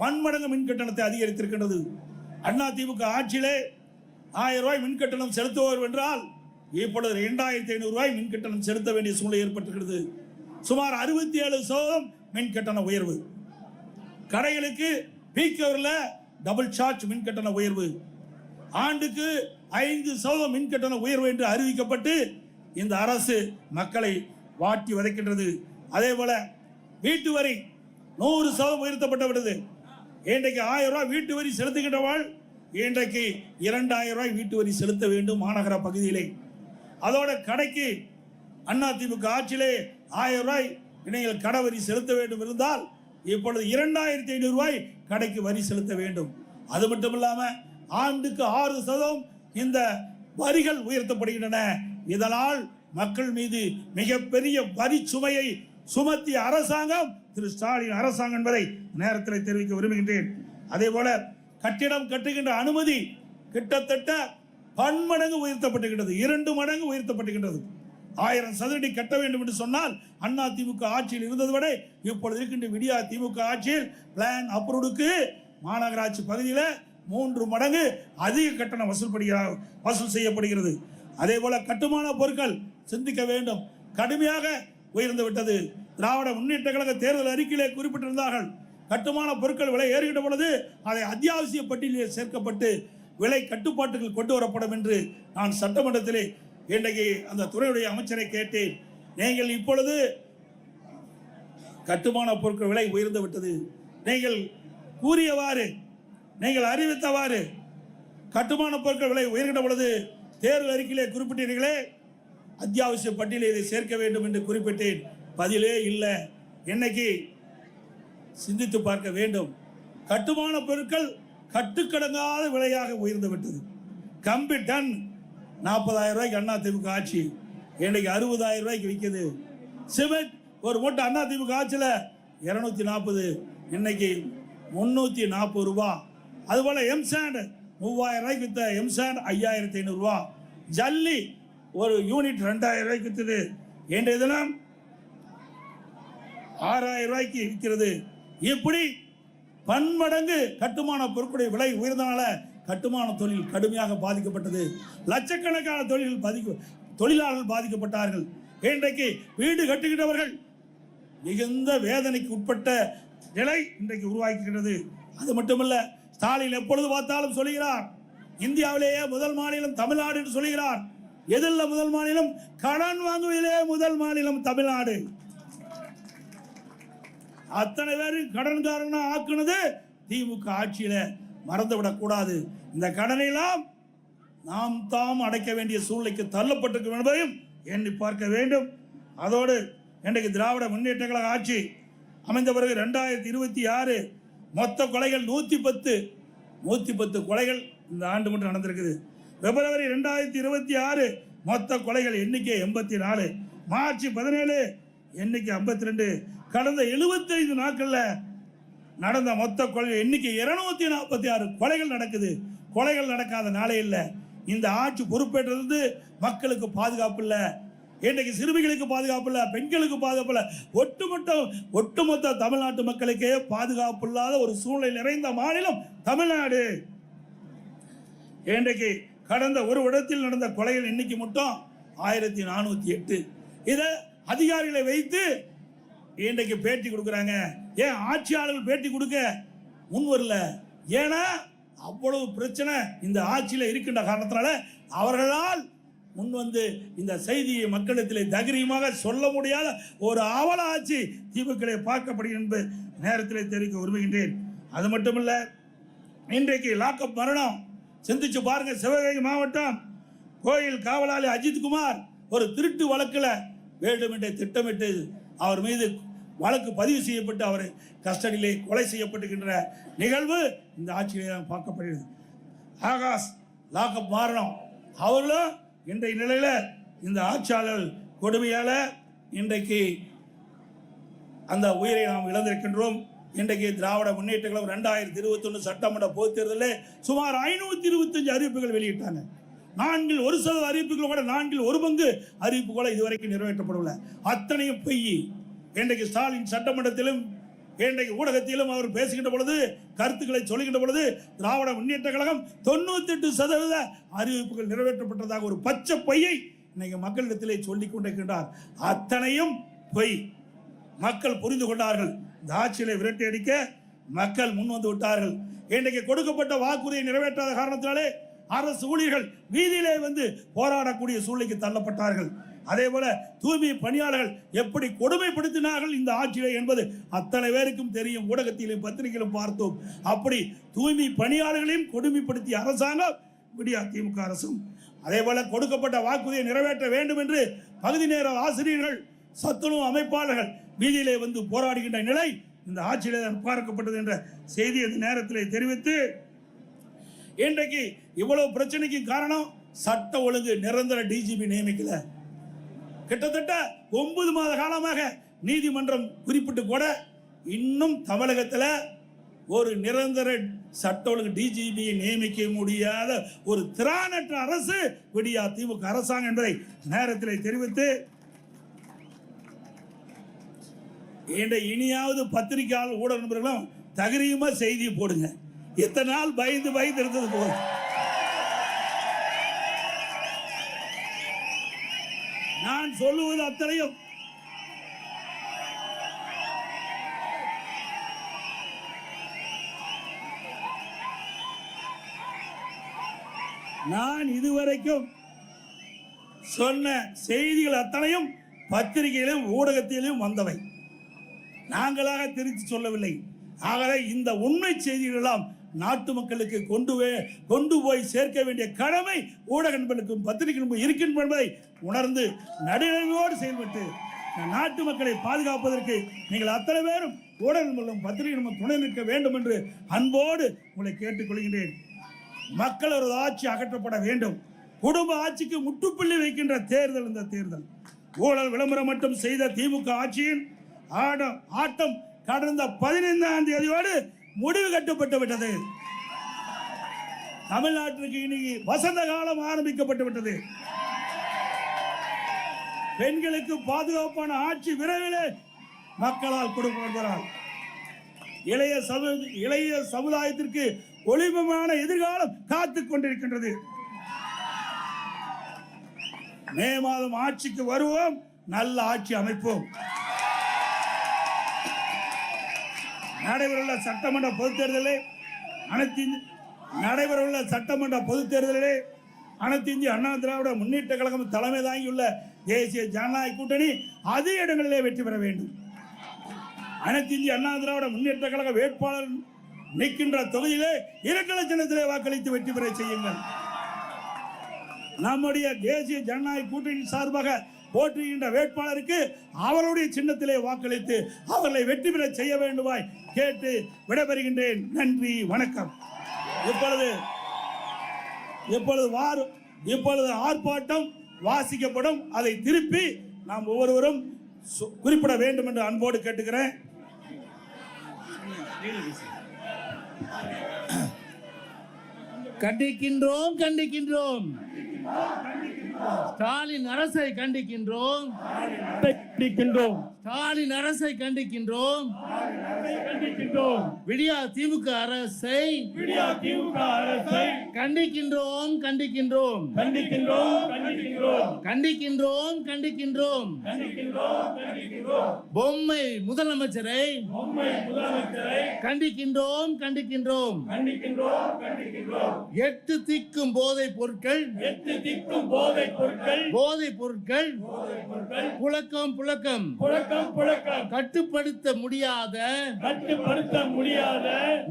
Speaker 1: பன்மடங்கு மின் கட்டணத்தை அதிகரித்திருக்கின்றது. அண்ணா திமுக ஆட்சியிலே 1000 ரூபாய் மின் கட்டணம் செலுத்துவோர் என்றால் இப்பொழுது 2500 ரூபாய் மின் கட்டணம் செலுத்த வேண்டிய சூழ்நிலை ஏற்பட்டிருக்கிறது. சுமார் 67% மின் கட்டண உயர்வு. கடைகளுக்கு பீக் ஹவர்ல டபுள் சார்ஜ் மின் கட்டண உயர்வு. ஆண்டுக்கு 5% மின் கட்டண உயர்வு என்று அறிவிக்கப்பட்டு இந்த அரசு மக்களை வாட்டி வதைக்கின்றது. அதே போல வீட்டு வரி 100% உயர்த்தப்பட்டு விட்டது. இன்றைக்கு 1000 ரூபாய் வீட்டு வரி செலுத்துகின்றவாள் இன்றைக்கு 2000 ரூபாய் வீட்டு வரி செலுத்த வேண்டும் மாநகர பகுதியிலே. அதோட கடைக்கு அதிமுக ஆட்சியிலே 1000 ரூபாய் நீங்கள் கடை வரி செலுத்த வேண்டும் இருந்தால் இப்பொழுது 2500 ரூபாய் கடைக்கு வரி செலுத்த வேண்டும். அது மட்டும் இல்லாமல் ஆண்டுக்கு 6% இந்த வரிகள் உயர்த்தப்படுகின்றன. இதனால் மக்கள் மீது மிகப்பெரிய வரி சுமையை சுமத்திய அரசாங்கம் திரு ஸ்டாலின் அரசாங்கம் என்பதை நேரத்தில் தெரிவிக்க விரும்புகின்றேன். அதே போல கட்டிடம் கட்டுகின்ற அனுமதி கிட்டத்தட்ட பன்மடங்கு உயர்த்தப்பட்டுகின்றது, 2 மடங்கு உயர்த்தப்பட்டுகின்றது. 1000 சதுரடி கட்ட வேண்டும் என்று சொன்னால் அண்ணா திமுக ஆட்சியில் இருந்தது விட இப்பொழுது இருக்கின்ற விடியா திமுக ஆட்சியில் பிளான் அப்ரூவ்டுக்கு மாநகராட்சி பகுதியில் 3 மடங்கு அதிக கட்டணம் வசூல் செய்யப்படுகிறது. அதே போல கட்டுமான பொருட்கள் சிந்திக்க வேண்டும், கடுமையாக உயர்ந்து விட்டது. திராவிட முன்னேற்ற கழக தேர்தல் அறிக்கையிலே குறிப்பிட்டிருந்தார்கள், கட்டுமான பொருட்கள் விலை ஏறுகின்ற பொழுது அதை அத்தியாவசிய பட்டியலில் சேர்க்கப்பட்டு விலை கட்டுப்பாட்டுகள் கொண்டு வரப்படும் என்று நான் சட்டமன்றத்திலே இன்றைக்கு அந்த துறையுடைய அமைச்சரை கேட்டேன். நீங்கள் இப்பொழுது கட்டுமான பொருட்கள் விலை உயர்ந்து விட்டது. நீங்கள் கூறியவாறு, நீங்கள் அறிவித்தவாறு கட்டுமான பொருட்கள் விலை உயர்கின்ற பொழுது தேர்தல் அறிக்கையிலே குறிப்பிட்டீர்களே, அத்தியாவசிய பட்டியலில் இதை சேர்க்க வேண்டும் என்று குறிப்பிட்டேன். பதிலே இல்லை. இன்னைக்கு சிந்தித்து பார்க்க வேண்டும். கட்டுமான பொருட்கள் கட்டுக்கடங்காத விலையாக உயர்ந்து விட்டது. கம்பி டன் 40,000 ரூபாய்க்கு அண்ணா திமுக ஆட்சி, இன்னைக்கு 60,000 ரூபாய்க்கு விற்குது. சிமெண்ட் ஒரு மூட்டை அண்ணா திமுக ஆட்சியில் 240, இன்னைக்கு 340 ரூபா. அதுபோல எம்சாண்ட் 3000 ரூபாய்க்கு வித்த எம்சாண்ட் 5500 ரூபா. ஜல்லி ஒரு யூனிட் 2000 ரூபாய்க்கு வித்தது, இன்றைய தினம் 6000 ரூபாய்க்கு விற்கிறது. இப்படி பன்மடங்கு கட்டுமான பொருட்களுடைய விலை உயர்ந்தனால கட்டுமான தொழில் கடுமையாக பாதிக்கப்பட்டது. லட்சக்கணக்கான தொழிலாளர்கள் பாதிக்கப்பட்டார்கள். இன்றைக்கு வீடு கட்டுகின்றவர்கள் மிகுந்த வேதனைக்கு உட்பட்ட நிலை இன்றைக்கு உருவாக்குகிறது. அது மட்டுமல்ல, ஸ்டாலின் எப்பொழுது பார்த்தாலும் சொல்கிறார், இந்தியாவிலேயே முதல் மாநிலம் தமிழ்நாடு என்று சொல்கிறார். எதில் முதல் மாநிலம்? கடன் வாங்குவதிலே முதல் மாநிலம் தமிழ்நாடு. அத்தனை பேரும் கடன்காரனா ஆக்குனது திமுக ஆட்சியில, மறந்துவிடக் கூடாது. இந்த கடனையெல்லாம் நாம் தாம் அடைக்க வேண்டிய சூழ்நிலைக்கு தள்ளப்பட்டிருக்கும் என்பதையும் எண்ணி பார்க்க வேண்டும். அதோடு இன்றைக்கு திராவிட முன்னேற்ற கழக ஆட்சி அமைந்த பிறகு 2026 மொத்த கொலைகள் 110 கொலைகள் இந்த ஆண்டு மட்டும் நடந்திருக்குது. பிப்ரவரி 2026 மொத்த கொலைகள் எண்ணிக்கை 84, மார்ச் 17 எண்ணிக்கை 52. கடந்த 75 நாட்களில் நடந்த மொத்த கொலை எண்ணிக்கை 246 கொலைகள் நடக்குது. கொலைகள் நடக்காத நாளே இல்லை. இந்த ஆட்சி பொறுப்பேற்றது மக்களுக்கு பாதுகாப்பு இல்லை, இன்றைக்கு சிறுமிகளுக்கு பாதுகாப்பு இல்லை, பெண்களுக்கு பாதுகாப்பு இல்லை, ஒட்டுமொத்த தமிழ்நாட்டு மக்களுக்கே பாதுகாப்பு இல்லாத ஒரு சூழ்நிலை நிறைந்த மாநிலம் தமிழ்நாடு. இன்றைக்கு கடந்த ஒரு இடத்தில் நடந்த கொலைகள் எண்ணிக்கை மட்டும் 1408. இதை அதிகாரிகளை வைத்து இன்றைக்கு பேட்டி கொடுக்குறாங்க. ஏன் ஆட்சியாளர்கள் பேட்டி கொடுக்க முன் வரல? ஏன்னா அவ்வளவு பிரச்சனை இந்த ஆட்சியில் இருக்கின்ற காரணத்தினால அவர்களால் முன் வந்து இந்த செய்தியை மக்களிடத்தில் தைரியமாக சொல்ல முடியாத ஒரு அவல ஆட்சி திமுக பார்க்கப்படுகிறது என்பது நேரத்தில் தெரிவிக்க விரும்புகின்றேன். அது மட்டுமல்ல, இன்றைக்கு லாக்அப் மரணம் சிந்திச்சு பாருங்க. சிவகங்கை மாவட்டம் கோயில் காவலாளி அஜித்குமார் ஒரு திருட்டு வழக்கில் வேண்டுமென்றே திட்டமிட்டு அவர் மீது வழக்கு பதிவு செய்யப்பட்டு அவர் கஸ்டடியிலே கொலை செய்யப்பட்டுகின்ற நிகழ்வு இந்த ஆட்சியிலே தான் பார்க்கப்படுகிறது. ஆகாஷ் லாக்அப் மாறணும், அவர்களும் இன்றைய நிலையில் இந்த ஆட்சியாளர் கொடுமையால் இன்றைக்கு அந்த உயிரை நாம் இழந்திருக்கின்றோம். இன்றைக்கு திராவிட முன்னேற்ற கழகம் 2021 சட்டமன்ற பொதுத் தேர்தலில் சுமார் 525 அறிவிப்புகள் வெளியிட்டாங்க. 1% அறிவிப்புகள் கூட 1/4 அறிவிப்பு கூட இதுவரைக்கும் நிறைவேற்றப்படவில்லை. அத்தனையும் பொய். இன்றைக்கு ஸ்டாலின் சட்டமன்றத்திலும் இன்றைக்கு ஊடகத்திலும் அவர் பேசுகின்ற பொழுது, கருத்துக்களை சொல்லுகின்ற பொழுது, திராவிட முன்னேற்ற கழகம் 98% அறிவிப்புகள் நிறைவேற்றப்பட்டதாக ஒரு பச்சை பொய்யை இன்னைக்கு மக்களிடத்திலே சொல்லிக் கொண்டிருக்கின்றார். அத்தனையும் பொய். மக்கள் புரிந்து கொண்டார்கள். இந்த ஆட்சியை விரட்டி அடிக்க மக்கள் முன் வந்து விட்டார்கள். இன்றைக்கு கொடுக்கப்பட்ட வாக்குறுதியை நிறைவேற்றாத காரணத்தினாலே அரசு ஊழியர்கள் வீதியிலே வந்து போராடக்கூடிய சூழ்நிலைக்கு தள்ளப்பட்டார்கள். அதே போல தூய்மை பணியாளர்கள் எப்படி கொடுமைப்படுத்தினார்கள் இந்த ஆட்சியிலே என்பது அத்தனை பேருக்கும் தெரியும். ஊடகத்திலும் பத்திரிகையிலும் பார்த்தோம். அப்படி தூய்மை பணியாளர்களையும் கொடுமைப்படுத்திய அரசாங்கம் விடியா திமுக அரசும். அதே போல கொடுக்கப்பட்ட வாக்குறுதியை நிறைவேற்ற வேண்டும் என்று பகுதி நேர ஆசிரியர்கள், சத்துணவு அமைப்பாளர்கள் வீதியிலே வந்து போராடுகின்ற நிலை இந்த ஆட்சியிலே பார்க்கப்பட்டது என்ற செய்தி இந்த நேரத்தில் தெரிவித்து, இன்றைக்கு இவ்வளவு பிரச்சனைக்கு காரணம் சட்ட ஒழுங்கு நிரந்தர டிஜிபி நியமிக்கல. கிட்டத்தட்ட 9 மாத காலமாக நீதிமன்றம் குறிப்பிட்டு கூட இன்னும் தமிழகத்தில் ஒரு நிரந்தர சட்ட ஒழுங்கு டிஜிபியை நியமிக்க முடியாத ஒரு திராணற்ற அரசு விடியா திமுக அரசாங்கம் என்பதை நேரத்தில் தெரிவித்து, இனியாவது பத்திரிகையாளர் ஊடக நண்பர்களும் தகுதியுமா செய்தி போடுங்க. எத்தனை நாள் பயந்து இருந்தது போதும். நான் சொல்லுவது அத்தனையும் நான் இதுவரைக்கும் சொன்ன செய்திகள் அத்தனையும் பத்திரிகையிலும் ஊடகத்திலும் வந்தவை, நாங்களாக திருத்தி சொல்லவில்லை. ஆகவே இந்த உண்மை செய்திகள் எல்லாம் நாட்டு மக்களுக்கு கொண்டு போய் சேர்க்க வேண்டிய கடமை ஊடக நண்பர்களுக்கும் பத்திரிகை இருக்கின்ற என்பதை உணர்ந்து நடுநிலையோடு செயல்பட்டு நாட்டு மக்களை பாதுகாப்பதற்கு நீங்கள் அத்தனை பேரும் ஊடகம் மூலம் பத்திரிகை துணை நிற்க வேண்டும் என்று அன்போடு உங்களை கேட்டுக்கொள்கின்றேன். மக்கள் ஒரு ஆட்சி அகற்றப்பட வேண்டும். குடும்ப ஆட்சிக்கு முற்றுப்புள்ளி வைக்கின்ற தேர்தல் இந்த தேர்தல். ஊழல் விளம்பரம் மட்டும் செய்த திமுக ஆட்சியின் ஆட்டம் கடந்த 15ஆம் தேதியோடு முடிவு கட்டப்பட்டு விட்டது. தமிழ்நாட்டிற்கு இன்னைக்கு வசந்த காலம் ஆரம்பிக்கப்பட்டு விட்டது. பெண்களுக்கு பாதுகாப்பான ஆட்சி விரைவிலே மக்களால் கொடுக்கப்படுகிறார். இளைய சமுதாயத்திற்கு ஒளிமயமான எதிர்காலம் காத்துக் கொண்டிருக்கின்றது. மே மாதம் ஆட்சிக்கு வருவோம், நல்ல ஆட்சி அமைப்போம். நடைபெறவுள்ள சட்டமன்ற பொதுத் தேர்தலில் அனைத்து இந்திய அண்ணா திராவிட முன்னேற்ற கழகம் தலைமை தாங்கியுள்ள தேசிய ஜனநாயக கூட்டணி அதிக இடங்களிலே வெற்றி பெற வேண்டும். அனைத்து இந்திய அண்ணா திராவிட முன்னேற்ற கழக வேட்பாளர் நிற்கின்ற தொகுதியிலே இரட்டை சின்னத்திலே வாக்களித்து வெற்றி பெற செய்யுங்கள். நம்முடைய தேசிய ஜனநாயக கூட்டணி சார்பாக போற்றுகின்ற வேட்பாளருக்கு அவருடைய சின்னத்திலே வாக்களித்து அவர்களை வெற்றி பெற செய்ய வேண்டுமாய் கேட்டு விடைபெறுகின்றேன். நன்றி, வணக்கம். இப்பொழுது ஆர்ப்பாட்டம் வாசிக்கப்படும். அதை திருப்பி நாம் ஒவ்வொருவரும் குறிப்பிட வேண்டும் என்று அன்போடு கேட்டுக்கிறேன்.
Speaker 2: கண்டிக்கின்றோம் கண்டிக்கின்றோம் ஸ்டாலின் அரசை கண்டிக்கின்றோம் ஸ்டாலின் அரசை கண்டிக்கின்றோம். விடியா திமுக அரசை கண்டிக்கின்றோம் கண்டிக்கின்றோம் கண்டிக்கின்றோம் கண்டிக்கின்றோம். பொம்மை முதலமைச்சரை கண்டிக்கின்றோம் கண்டிக்கின்றோம். 8 திக்கும் போதைப் பொருட்கள் புழக்கம் கட்டுப்படுத்த முடியாத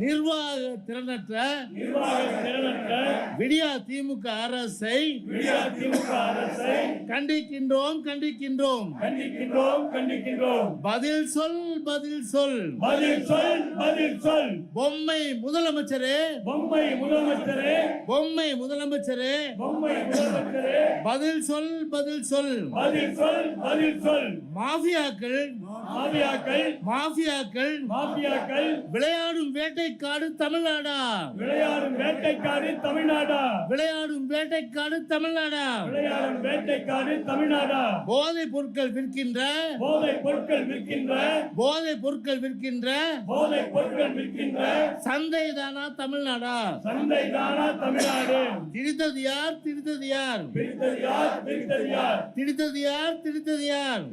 Speaker 2: நிர்வாக திறனற்ற விடியா திமுக அரசை கண்டிக்கின்றோம் கண்டிக்கின்றோம். பதில் சொல் பொம்மை முதலமைச்சரே பதில் சொல். மாஃபியாக்கள் விளையாடும் வேட்டைக்காடு தமிழ்நாடா போதைப் பொருட்கள் விற்கின்ற சந்தைதானா தமிழ்நாடா? திரித்தது யார்?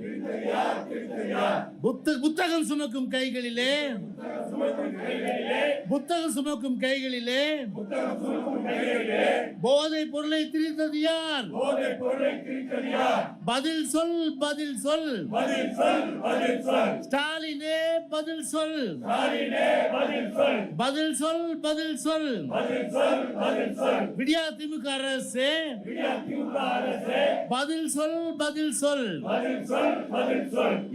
Speaker 2: புத்தகம் சுமக்கும் கைகளிலே போதைப் பொருளை திரித்தது யார்? பதில் சொல் ஸ்டாலினே, பதில் சொல். விடியா திமுக அரசே பதில் சொல்.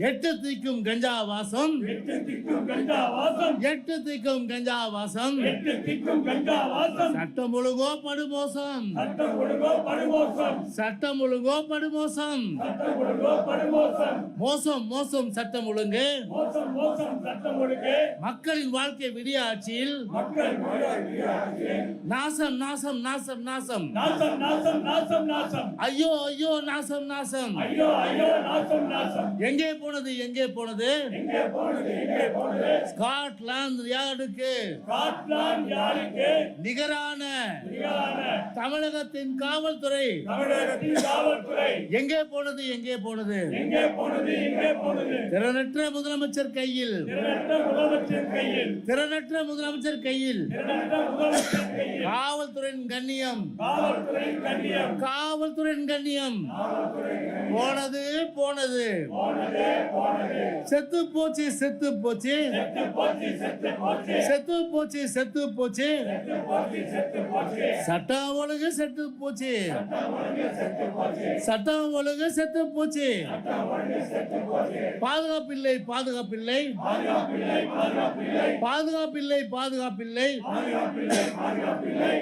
Speaker 2: 8 திக்கும் கஞ்சா வாசம் சட்டம் ஒழுங்கோ படுமோசம் மோசம் சட்டம் ஒழுங்கு மக்களின் வாழ்க்கை விடிய ஆட்சியில் நாசம் ஐயோ நாசம் எங்கே போனது ஸ்காட்லாந்து யார்டுக்கு நிகரான தமிழகத்தின் காவல்துறை எங்கே போனது திறனற்ற முதலமைச்சர் கையில் காவல்துறையின் கண்ணியம் போனது செத்து போச்சு செத்து போச்சு செத்து போச்சு செத்து போச்சு சட்டம் ஒழுங்கு செத்து போச்சு சட்டம் ஒழுங்கு செத்து போச்சு பாதுகாப்பில்லை பாதுகாப்பில்லை பாதுகாப்பில்லை பாதுகாப்பில்லை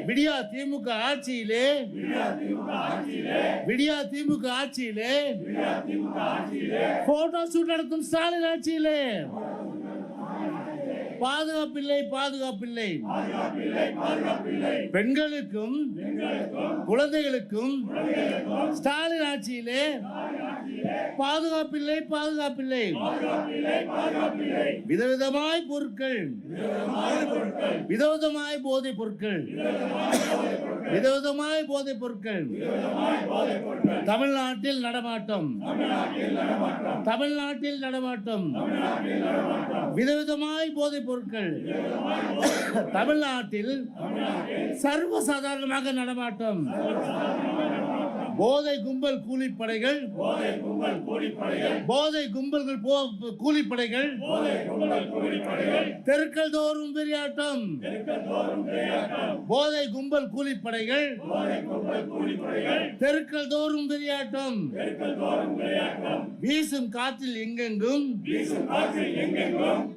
Speaker 2: விடியா திமுக ஆட்சியிலே விடியா திமுக ஆட்சியிலே போட்டோ ஷூட் நடத்தும் ஸ்டாலின் ஆட்சியிலே பாதுகாப்பில்லை பாதுகாப்பில்லை பெண்களுக்கும் குழந்தைகளுக்கும் ஸ்டாலின் ஆட்சியிலே பாதுகாப்பில்லை பாதுகாப்பில்லை விதவிதமாய் பொருட்கள் விதவிதமாய் போதைப் பொருட்கள் விதவிதமாய் போதைப் பொருட்கள் தமிழ்நாட்டில் நடமாட்டம் தமிழ்நாட்டில் நடமாட்டம் விதவிதமாய் போதைப் பொருட்கள் தமிழ்நாட்டில் சர்வசாதாரணமாக நடமாட்டம் போதை கும்பல் கூலிப்படைகள் போதை கும்பல்கள் கூலிப்படைகள் தெருக்கள் தோறும் பெரியாட்டம் போதை கும்பல் கூலிப்படைகள் தெருக்கள் தோறும் பெரியாட்டம் வீசும் காற்றில் எங்கெங்கும்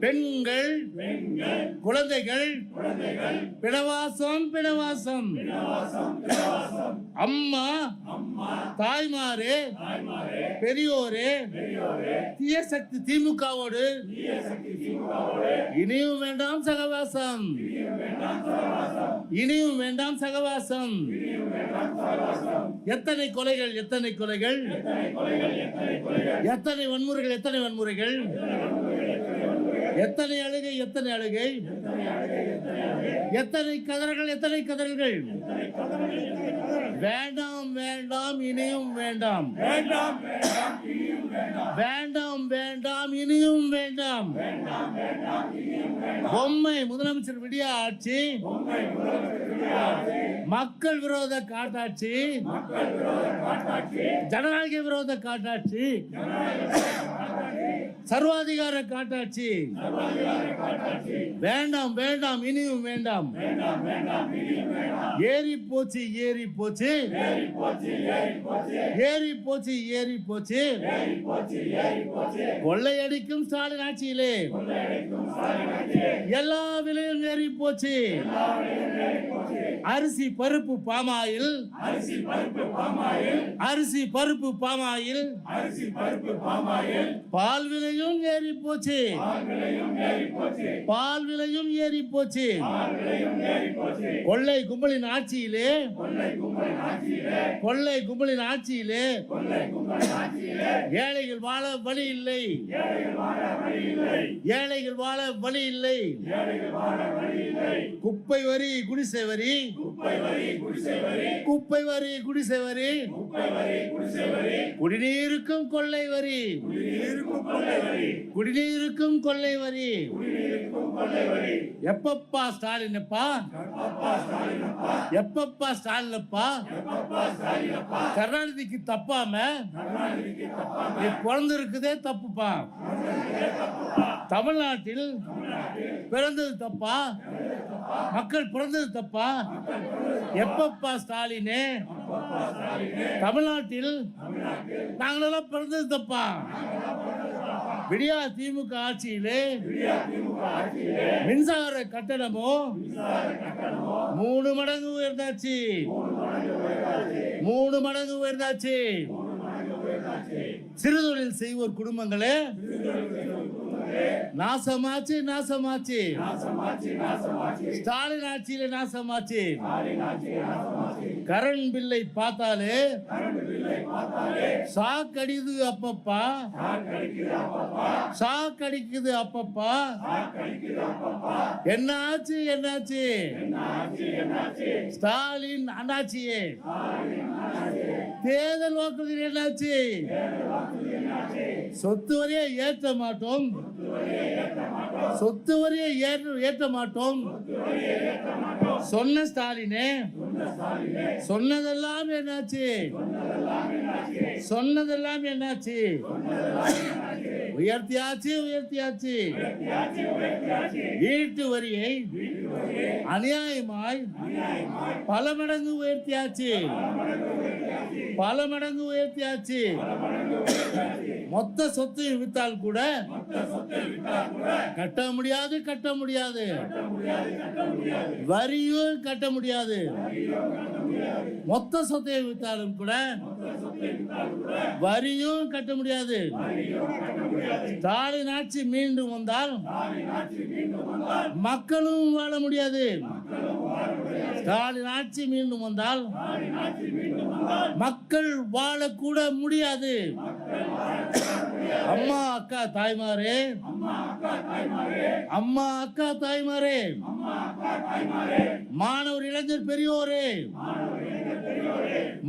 Speaker 2: பெண்கள் குழந்தைகள் பிணவாசம் பிணவாசம் அம்மா தாய்மாரே பெரியோரே தீய சக்தி திமுகவோடு இனியும் வேண்டாம் சகவாசம் இனியும் வேண்டாம் சகவாசம் எத்தனை கொலைகள் எத்தனை கொலைகள் எத்தனை வன்முறைகள் எத்தனை வன்முறைகள் எத்தனை அழுகை எத்தனை அழுகை எத்தனை கதறல்கள் எத்தனை கதறல்கள் வேண்டாம் வேண்டாம் இனியும் வேண்டாம் வேண்டாம் வேண்டாம் இனியும் வேண்டாம் பொம்மை முதலமைச்சர் விடியா ஆட்சி மக்கள் விரோத காட்டாட்சி ஜனநாயக விரோத காட்டாட்சி சர்வாதிகார காட்டாட்சி வேண்டாம் வேண்டாம் இனியும் வேண்டாம் ஏறி போச்சு ஏறி போச்சு ஏறி போச்சு ஏறி போச்சு கொள்ளையடிக்கும் ஸ்டாலின் ஆட்சியிலே எல்லா விலையும் ஏறி போச்சு அரிசி பருப்பு பாமாயில் அரிசி பருப்பு பாமாயில் பால் விலையும் ஏறி போச்சு பால் விலையும் ஏறி போச்சு கொள்ளை கும்பலின் ஆட்சியிலே கொள்ளை கும்பலின் ஆட்சியிலே ஏழைகள் வாழ வழி இல்லை ஏழைகள் வாழ வழி இல்லை குப்பை வரி குடிசை வரி குப்பை வரி குடிசை வரி குடிநீருக்கும் கொள்ளை வரி குடிநீருக்கும் கொள்ளை வரி எப்பப்பா ஸ்டாலின் அப்பா எப்பப்பா ஸ்டாலின் அப்பா கருணாநிதிக்கு தப்பாம நீ பிறந்திருக்குதே தப்புப்பா தமிழ்நாட்டில் பிறந்தது தப்பா மக்கள் பிறந்தது தப்பா எப்பப்பா ஸ்டாலினே தமிழ்நாட்டில் நாங்களெல்லாம் பிறந்தது தப்பா விடியா திமுக ஆட்சியிலே மின்சார கட்டணமோ 3 மடங்கு உயர்ந்தாச்சு 3 மடங்கு உயர்ந்தாச்சு சிறுதொழில் செய்வோர் குடும்பங்களே நாசமாச்சு நாசமாச்சு ஸ்டாலின் ஆட்சியில நாசமாச்சு கரண்ட் பில்லை பார்த்தாலே சாக்கடிது அப்பப்பா சாக்கடிக்குது அப்பப்பா என்னாச்சு என்னாச்சு ஸ்டாலின் அண்ணாச்சியே தேர்தல் வாக்குறுதி என்னாச்சு சொத்து வரியை ஏற்ற மாட்டோம் சொத்து வரியை ஏற்ற மாட்டோம் சொன்ன ஸ்டாலினே சொன்னதெல்லாம் என்னாச்சு? சொன்னதெல்லாம் என்னாச்சு? உயர்த்தியாச்சு, உயர்த்தியாச்சு. வீட்டு வரியை அநியாயமாய் பல மடங்கு உயர்த்தியாச்சு, பல மடங்கு உயர்த்தியாச்சு. மொத்த சொத்து வித்தால் கூட கட்ட முடியாது, கட்ட முடியாது. வரியும் கட்ட முடியாது. மொத்த சொத்தை வித்தாலும் கூட வரியும் கட்ட முடியாது. ஸ்டாலின் ஆட்சி மீண்டும் வந்தால் மக்களும் வாழ முடியாது. ஸ்டாலின் ஆட்சி மீண்டும் வந்தால் மக்கள் வாழக்கூட முடியாது. அம்மா அக்கா தாய்மாரே, அம்மா அக்கா தாய்மாரே, மாணவர் இளைஞர் பெரியோரே,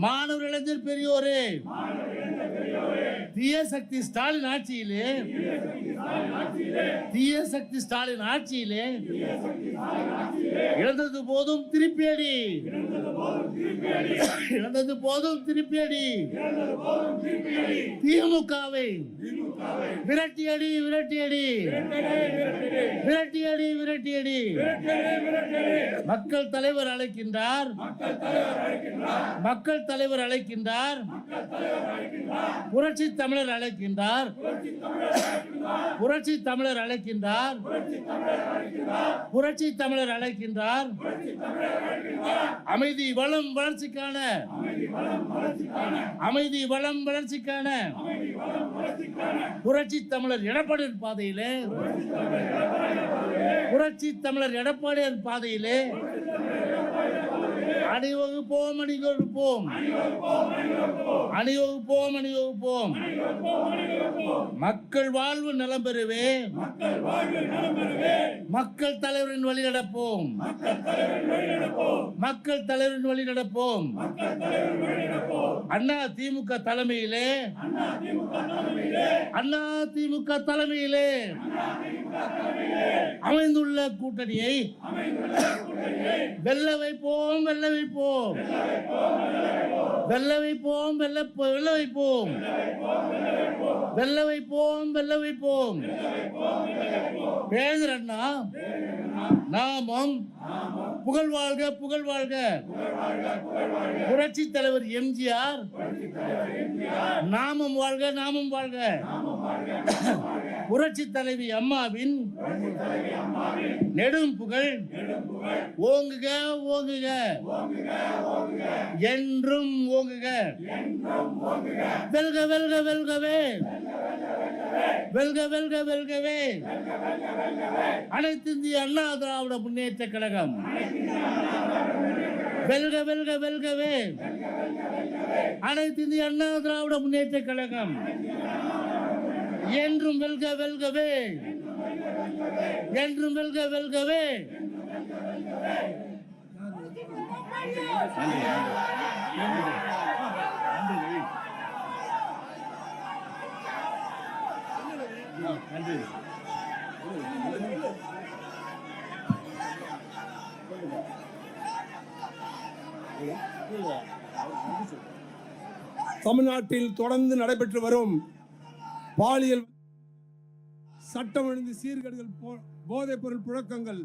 Speaker 2: மாணவர் இளைஞர் பெரியோரே, தீய சக்தி ஸ்டாலின் ஆட்சியிலே, தீய சக்தி ஸ்டாலின் ஆட்சியிலே இழந்தது போதும் திருப்பியடி, இழந்தது போதும் திருப்பியடி. திமுகவை விரட்டியடி, விரட்டியடி, விரட்டியடி, விரட்டியடி. மக்கள் தலைவர் அழைக்கின்றார், மக்கள் தலைவர் அழைக்கின்றார், புரட்சி தமிழர் அழைக்கின்றார், புரட்சி தமிழர் அழைக்கின்றார், புரட்சி தமிழர் அழைக்கின்றார். அமைதி வளம் வளர்ச்சிக்கான, அமைதி வளம் வளர்ச்சிக்கான புரட்சி தமிழர் எடப்பாடியின் பாதையிலே, புரட்சி தமிழர் எடப்பாடியின் பாதையிலே அணிவகுப்போம், அணிவகுப்போம், அணிவகுப்போம், அணிவகுப்போம். மக்கள் வாழ்வு நலம் பெறவே மக்கள் தலைவரின் வழி நடப்போம், மக்கள் தலைவரின் வழி நடப்போம். அண்ணா திமுக தலைமையிலே, அண்ணா திமுக தலைமையிலே அமைந்துள்ள கூட்டணியை வெல்ல வைப்போம், வெல்ல வைப்போம், வெல்ல வைப்போம், வெல்ல வைப்போம், வெல்ல வைப்போம், வெல்ல வைப்போம். பேதர் அண்ணா நாமம் புகழ் வாழ்க, புகழ் வாழ்க. புரட்சி தலைவர் எம்ஜிஆர் நாமம் வாழ்க, நாமம் வாழ்க. புரட்சி தலைவி அம்மாவின் நெடும் புகழ் ஓங்குக, ஓங்குக, என்றும் ஓங்குக. வெல்க, வெல்க, வெல்கவே, வெல்க, வெல்க, வெல்கவே. அனைத்து இந்திய அண்ணா திராவிட முன்னேற்ற கழகம் வெல்க, வெல்க, வெல்கவே. அனைத்து இந்திய அண்ணா திராவிட முன்னேற்ற கழகம் என்றும் வெல்க, வெல்கவே, என்றும் வெல்க, வெல்கவே. நன்றி.
Speaker 3: தமிழ்நாட்டில் தொடர்ந்து நடைபெற்று வரும் பாலியல் சட்டம் ஒழுங்கு சீர்கேடுகள், போதைப் பொருள் புழக்கங்கள்,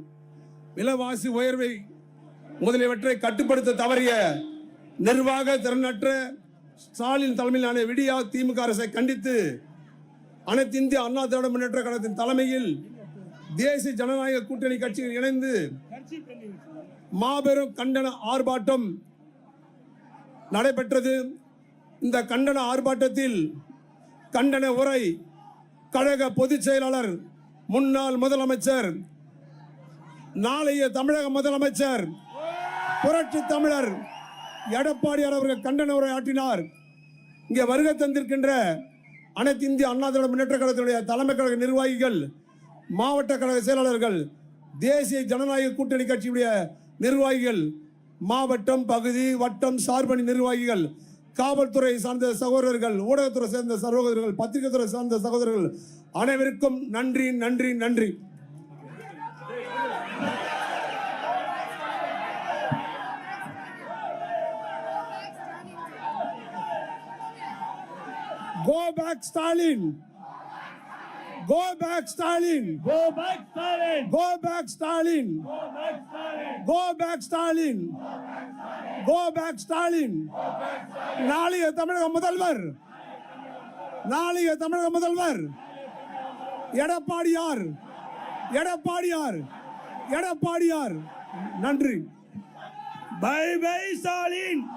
Speaker 3: விலைவாசி உயர்வை முதலியவற்றை கட்டுப்படுத்த தவறிய நிர்வாக திறனற்ற ஸ்டாலின் தலைமையிலான விடியா திமுக அரசை கண்டித்து அனைத்து இந்திய அண்ணா திராவிட முன்னேற்ற கழகத்தின் தலைமையில் தேசிய ஜனநாயக கூட்டணி கட்சிகள் இணைந்து மாபெரும் கண்டன ஆர்ப்பாட்டம் நடைபெற்றது. இந்த கண்டன ஆர்ப்பாட்டத்தில் கண்டன உரை கழக பொதுச் செயலாளர், முன்னாள் முதலமைச்சர், நாளைய தமிழக முதலமைச்சர், புரட்சி தமிழர் எடப்பாடியார் அவர்கள் கண்டன உரை ஆற்றினார். இங்கே வருகை தந்திருக்கின்ற அனைத்து இந்திய அண்ணா திராவிட முன்னேற்ற கழகத்தினுடைய தலைமை கழக நிர்வாகிகள், மாவட்ட கழக செயலாளர்கள், தேசிய ஜனநாயக கூட்டணி கட்சியுடைய நிர்வாகிகள், மாவட்டம், பகுதி, வட்டம் சார்பணி நிர்வாகிகள், காவல்துறை சார்ந்த சகோதரர்கள், ஊடகத்துறை சேர்ந்த சகோதரர்கள், பத்திரிகை துறை சார்ந்த சகோதரர்கள் அனைவருக்கும் நன்றி, நன்றி, நன்றி. Go back Stalin. Go back Stalin.
Speaker 2: Go back, Stalin.
Speaker 3: Go back Stalin. Go back Stalin. Go back Stalin. நாளைய தமிழக முதல்வர் எடப்பாடியார். நன்றி.
Speaker 1: Bye bye Stalin.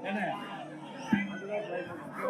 Speaker 2: என்ன